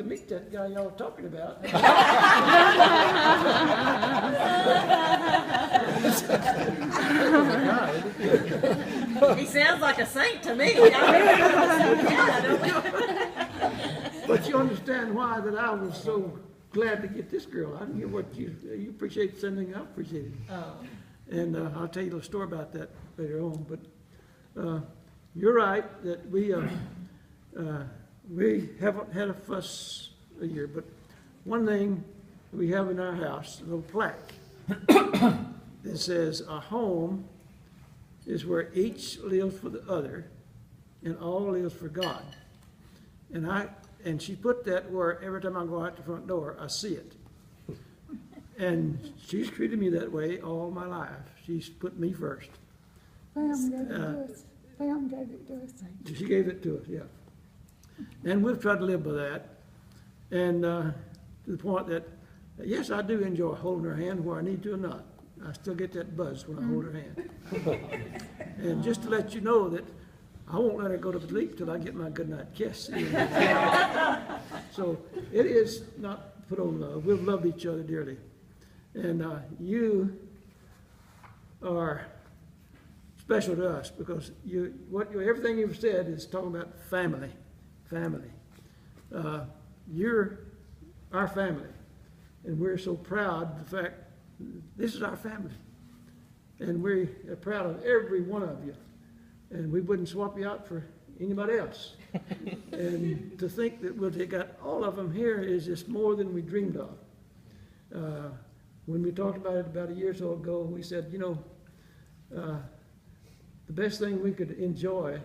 to meet that guy y'all were talking about. He sounds like a saint to me. But you understand why that I was so glad to get this girl. I knew what you appreciate sending. I appreciate it. Oh. And I'll tell you a little story about that later on. But you're right that we haven't had a fuss a year. But one thing we have in our house, a little plaque that says, "A home is where each lives for the other, and all lives for God." And she put that where every time I go out the front door, I see it. And she's treated me that way all my life. She's put me first. Pam gave it to us. Pam gave it to us. She gave it to us, yeah. And we've tried to live by that. And to the point that, yes, I do enjoy holding her hand where I need to or not. I still get that buzz when I hold her hand. And just to let you know that I won't let her go to sleep till I get my goodnight kiss. So it is not put on love. We've loved each other dearly. And you are special to us because everything you've said is talking about family. Family. You're our family. And we're so proud of the fact this is our family. And we are proud of every one of you. And we wouldn't swap you out for anybody else. And to think that we'll take out all of them here is just more than we dreamed of. When we talked about it about a year or so ago, we said, the best thing we could enjoy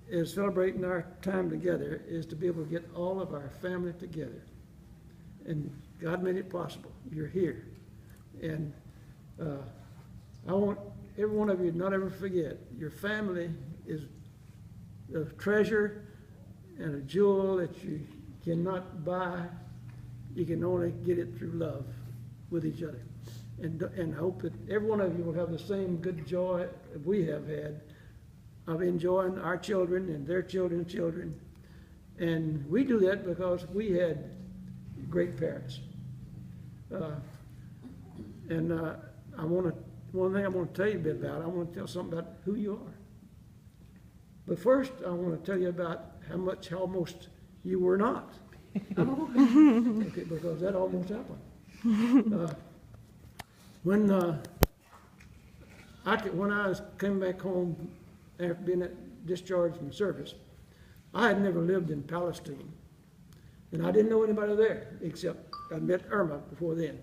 is celebrating our time together is to be able to get all of our family together. And God made it possible. You're here. And I want every one of you to not ever forget, your family is a treasure and a jewel that you cannot buy. You can only get it through love with each other. And I hope that every one of you will have the same good joy that we have had of enjoying our children and their children's children. And we do that because we had great parents. One thing I want to tell you a bit about, I want to tell something about who you are. But first, I want to tell you about how almost you were not. Okay, because that almost happened. When I came back home after being discharged from service, I had never lived in Palestine. And I didn't know anybody there, except I met Erma before then.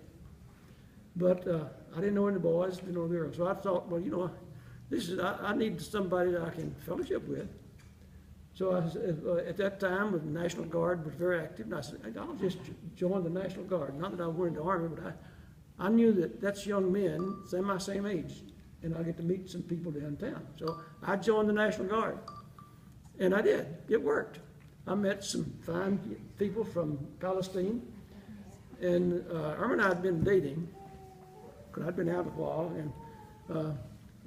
But I didn't know any boys, didn't know the girls. So I thought, well, I need somebody that I can fellowship with. So at that time, the National Guard was very active, and I said, I'll just join the National Guard. Not that I went into the Army, but I knew that that's young men, my same age, and I get to meet some people downtown. So I joined the National Guard, and I did. It worked. I met some fine people from Palestine, and Erma and I had been dating, because I'd been out a while, and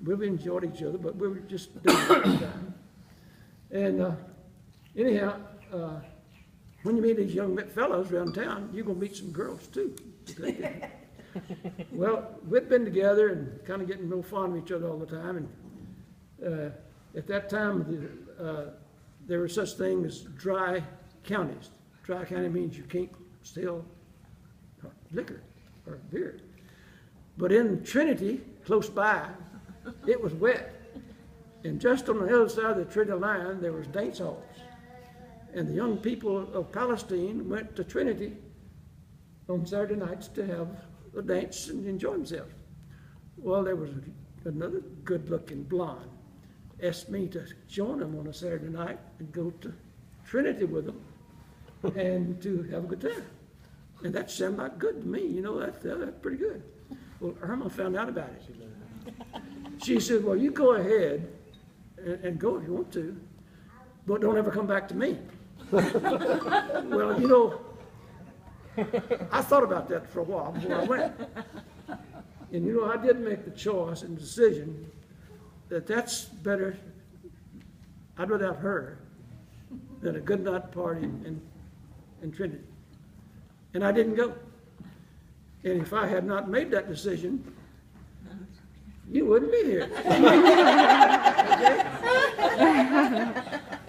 we've enjoyed each other, but we were just dating at the time. And anyhow, when you meet these young fellows around town, you're going to meet some girls too. Well, we'd been together and kind of getting real fond of each other all the time. And at that time, there were such things as dry counties. Dry county means you can't sell liquor or beer. But in Trinity, close by, it was wet. And just on the other side of the Trinity line, there was dance halls. And the young people of Palestine went to Trinity on Saturday nights to have a dance and enjoy themselves. Well, there was another good-looking blonde asked me to join them on a Saturday night and go to Trinity with them and to have a good time. And that sounded like good to me. That's pretty good. Well, Erma found out about it. She said, well, you go ahead and go if you want to, but don't ever come back to me. Well, I thought about that for a while before I went. And I did make the choice and decision that that's better. I'd rather have her than a good night party and Trinity. And I didn't go. And if I had not made that decision, you wouldn't be here.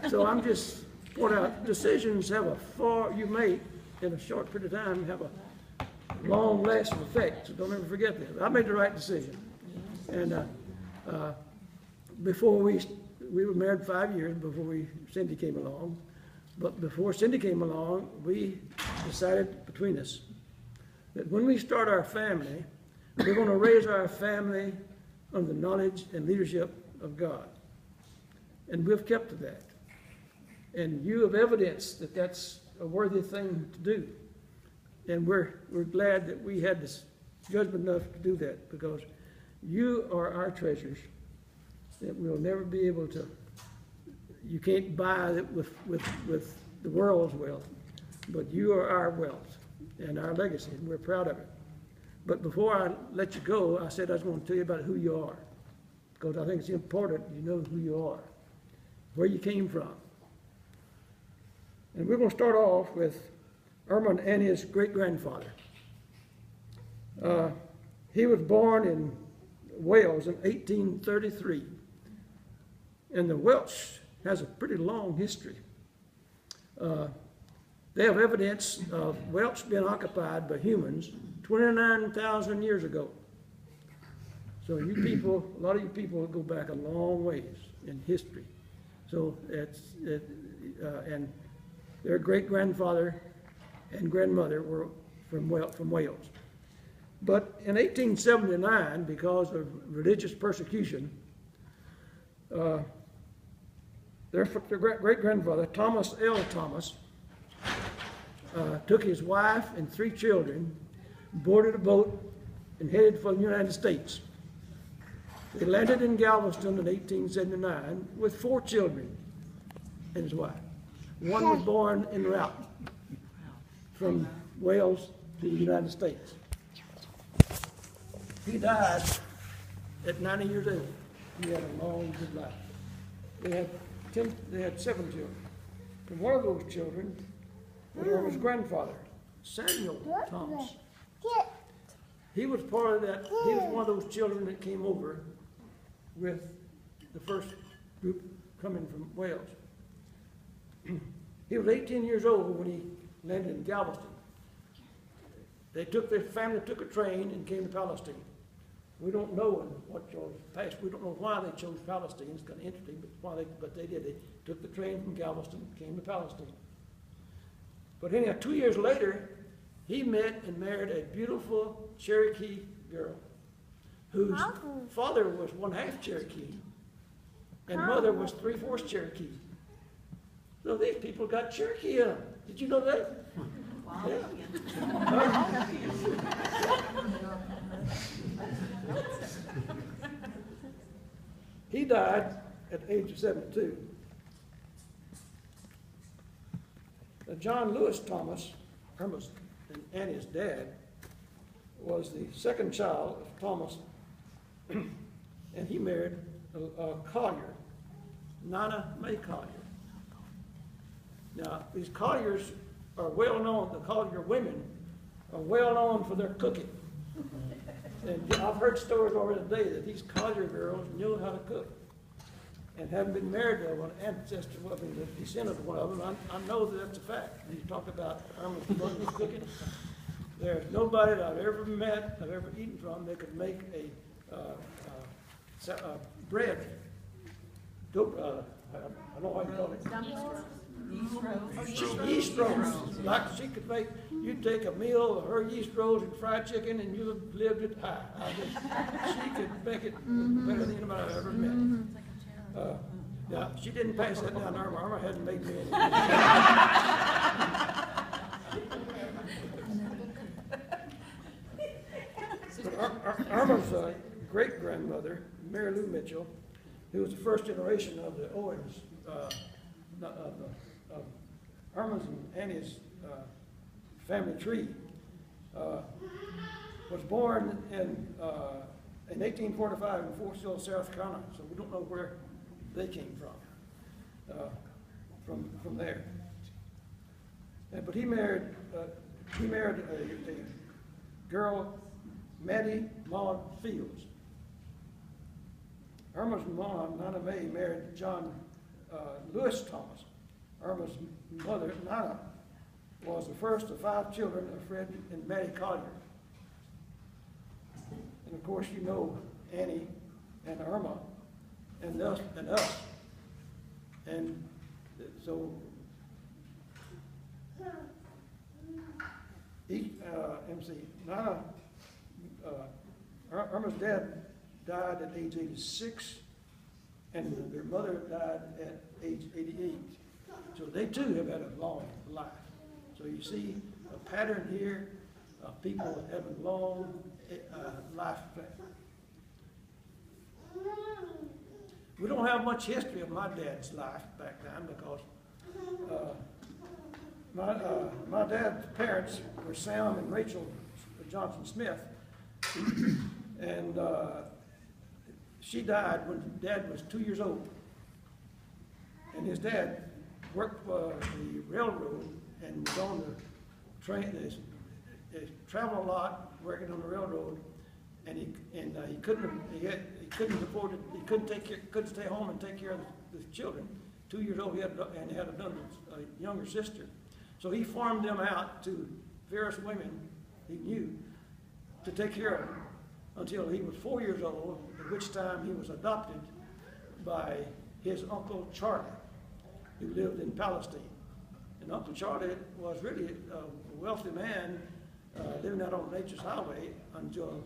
So I'm just pointing out, decisions have you make in a short period of time have a long lasting effect. So don't ever forget that. I made the right decision. And before we were married 5 years before Cindy came along. But before Cindy came along, we decided between us that when we start our family, we're going to raise our family under the knowledge and leadership of God. And we've kept to that. And you have evidenced that that's a worthy thing to do. And we're glad that we had this judgment enough to do that, because you are our treasures that we'll never be able to, you can't buy it with the world's wealth, but you are our wealth and our legacy, and we're proud of it. But before I let you go, I said I was going to tell you about who you are, because I think it's important you know who you are, where you came from. And we're going to start off with Erma and his great-grandfather. He was born in Wales in 1833. And the Welsh has a pretty long history. They have evidence of Welsh being occupied by humans 29,000 years ago. So you people, a lot of you people go back a long ways in history. So and their great-grandfather and grandmother were from Wales. But in 1879, because of religious persecution, their great-grandfather, Thomas L. Thomas, took his wife and 3 children, boarded a boat, and headed for the United States. They landed in Galveston in 1879 with 4 children and his wife. One was born en route from Wales to the United States. He died at 90 years old. He had a long, good life. They had 7 children. And one of those children was Erma's grandfather, Samuel Thomas. He was part of that. He was one of those children that came over with the first group coming from Wales. He was 18 years old when he landed in Galveston. Their family took a train and came to Palestine. We don't know in what your past, we don't know why they chose Palestine. It's kind of interesting, but they did. They took the train from Galveston, came to Palestine. But anyhow, 2 years later, he met and married a beautiful Cherokee girl whose father was 1/2 Cherokee and mother was 3/4 Cherokee. So these people got Cherokee in them. Did you know that? Wow. Yeah. He died at the age of 72. Now, John Lewis Thomas, Erma's and Annie's dad, was the second child of Thomas, and he married a Collier, Nana May Collier. Now, these Colliers are well known, the Collier women are well known for their cooking. And I've heard stories already today that these Collier girls knew how to cook. And having been married to one ancestor, well, I mean, the descendant of one of them, I know that that's a fact. You talk about Erma's mother's cooking. There's nobody that I've ever met, I've ever eaten from, that could make a bread. I don't know what you call it. Yeast rolls. Like she could make, you'd take a meal of her yeast rolls and fried chicken and you lived it high. She could make it better than anybody I've ever met. Yeah, she didn't pass that down to Erma. Erma hadn't made me any. Erma's great-grandmother, Mary Lou Mitchell, who was the first generation of the Owens, Erma's and Annie's family tree, was born in 1845 in Fort Sill, South Carolina. So we don't know where they came from there. But he married a girl, Maddie Maud Fields. Erma's mom, Nana Mae, married John Lewis Thomas. Erma's mother, Nana, was the first of 5 children of Fred and Maddie Collier. And of course, you know Annie and Erma and us. And so, Nana, Irma's dad died at age 86, and their mother died at age 88. So they too have had a long life. So you see a pattern here of people having long life. We don't have much history of my dad's life back then because my dad's parents were Sam and Rachel Johnson Smith, and she died when Dad was 2 years old. And his dad worked for the railroad and was on the train. They traveled a lot working on the railroad, and he couldn't afford it. He couldn't stay home and take care of the children. 2 years old, he had a younger sister. So he farmed them out to various women he knew to take care of them until he was 4 years old, at which time he was adopted by his Uncle Charlie, who lived in Palestine. And Uncle Charlie was really a wealthy man living out on Nature's Highway until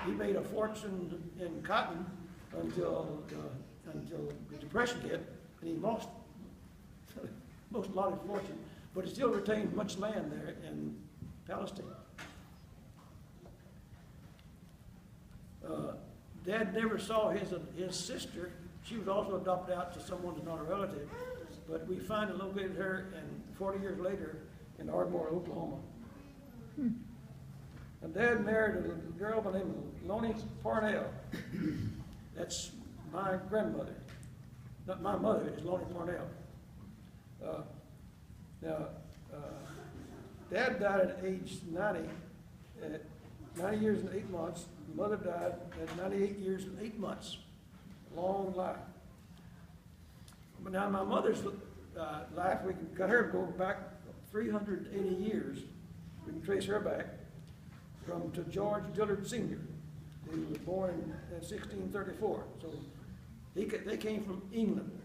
he made a fortune in cotton until the Depression hit, and he lost a lot of his fortune, but he still retained much land there in Palestine. Dad never saw his sister. She was also adopted out to someone who's not a relative, but we finally located her, and 40 years later in Ardmore, Oklahoma. And Dad married a girl by the name of Lonnie Parnell. That's my grandmother. Not my mother, it's Lonnie Parnell. Dad died at age 90, at 90 years and 8 months. Mother died at 98 years and 8 months. Long life. But now my mother's life, we can cut her go back 380 years. We can trace her back to George Dillard Sr., who was born in 1634. So they came from England.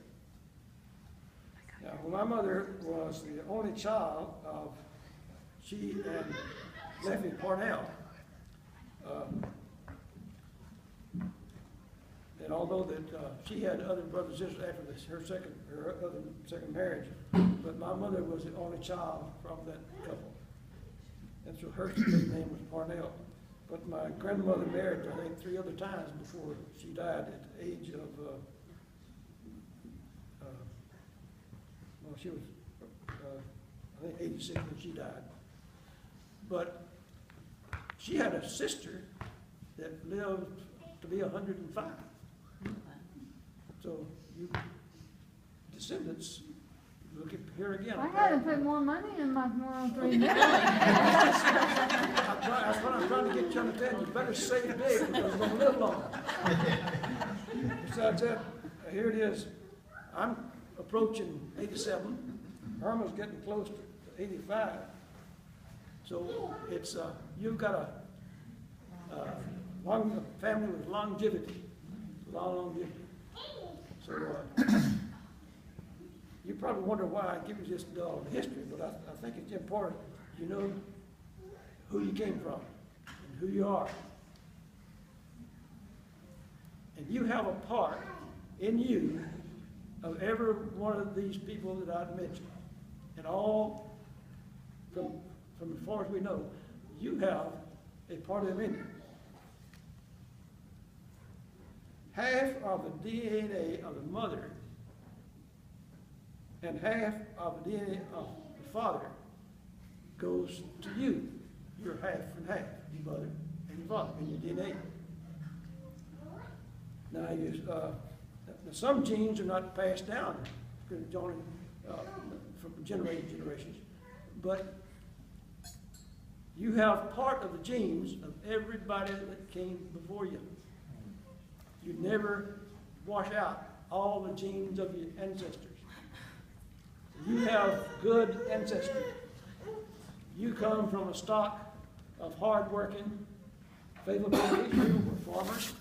Now, when my mother was the only child of she and Leffie Parnell, and although that she had other brothers and sisters after her other second marriage, but my mother was the only child from that couple. And so her name was Parnell. But my grandmother married, I think, 3 other times before she died at the age of, she was, I think, 86 when she died. But she had a sister that lived to be 105. So you descendants, look at here again. I had to put more money in my 103 million. That's what I'm trying to get you to understand. You better save big because you're going to live long. Besides that, here it is. I'm approaching 87. Erma's getting close to 85. So it's you've got a family with longevity, longevity. So you probably wonder why I give you this dull history, but I think it's important. You know who you came from and who you are. And you have a part in you of every one of these people that I've mentioned. And all, from as far as we know, you have a part of them in you. Half of the DNA of the mother and half of the DNA of the father goes to you. You're half and half, your mother and your father, and your DNA. Now, some genes are not passed down, only from generations, but you have part of the genes of everybody that came before you. You never wash out all the genes of your ancestors. You have good ancestry. You come from a stock of hard-working, faithful people. These people were farmers.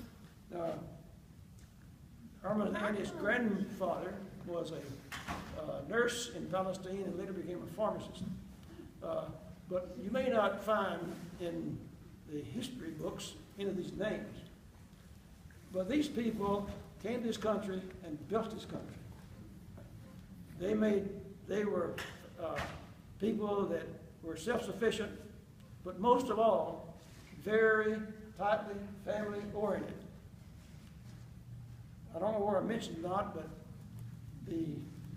Erma and Annie's grandfather was a nurse in Palestine and later became a pharmacist. But you may not find in the history books any of these names. But these people came to this country and built this country. They were people that were self-sufficient, but most of all, very tightly family-oriented. I don't know where I mentioned or not, but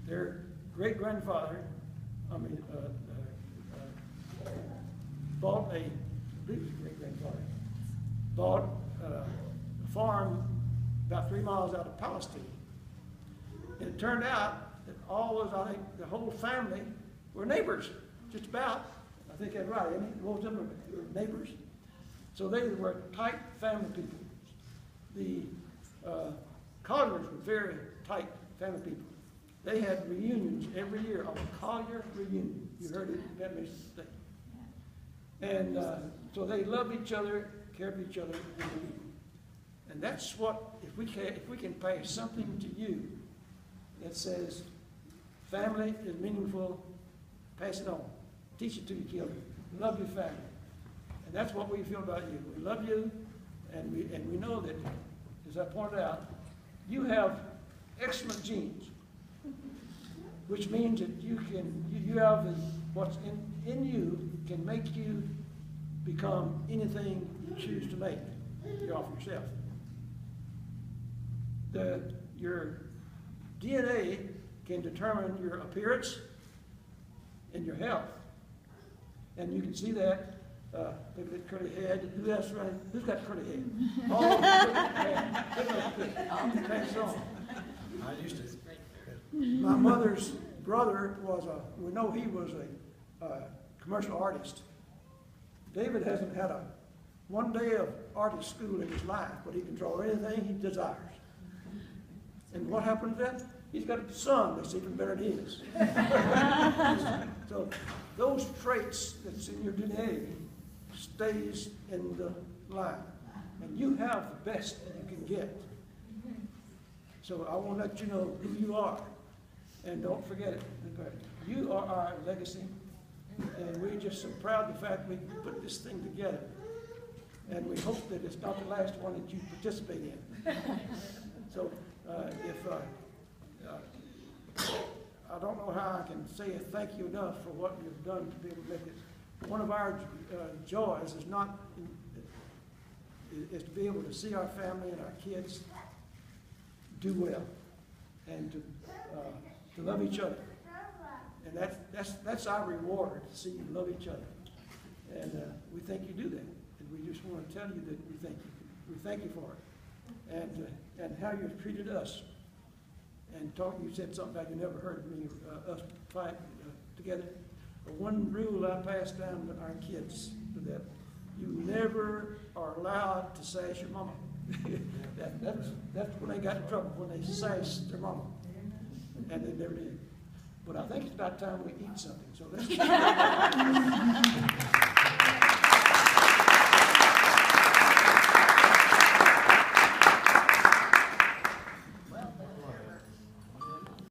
their great-grandfather, bought I believe his great-grandfather, bought a farm about 3 miles out of Palestine. And it turned out that I think the whole family were neighbors, just about. I think that's right, isn't it? Most of them were neighbors. So they were tight family people. The Colliers were very tight family people. They had reunions every year, a Collier reunion. You heard it, that makes sense. And so they loved each other, cared for each other, and believed. And that's what, if we can pass something to you that says family is meaningful, pass it on. Teach it to your children. Love your family. And that's what we feel about you. We love you, and we know that, as I pointed out, you have excellent genes, which means that you have what's in you can make you become anything you choose to make. You offer yourself. Your DNA can determine your appearance and your health. And you can see that. Look at that curly head. Who else running? Who's got curly head? All of them. I used to. My mother's brother we know he was a commercial artist. David hasn't had one day of artist school in his life, but he can draw anything he desires. And what happened to that? He's got a son that's even better than his. So those traits that's in your DNA stays in the line. And you have the best you can get. So I want to let you know who you are. And don't forget it. You are our legacy. And we're just so proud of the fact we put this thing together. And we hope that it's not the last one that you participate in. So I don't know how I can say thank you enough for what you've done to be able to make it. One of our joys is to be able to see our family and our kids do well, and to love each other. And that's our reward, to see you love each other. And we think you do that. And we just want to tell you that we thank you. We thank you for it. And how you've treated us. And you said something about you never heard me, us fight together. But one rule I passed down to our kids is that you never are allowed to sass your mama. That's when they got in trouble, when they sassed their mama. And they never did. But I think it's about time we eat something. So let's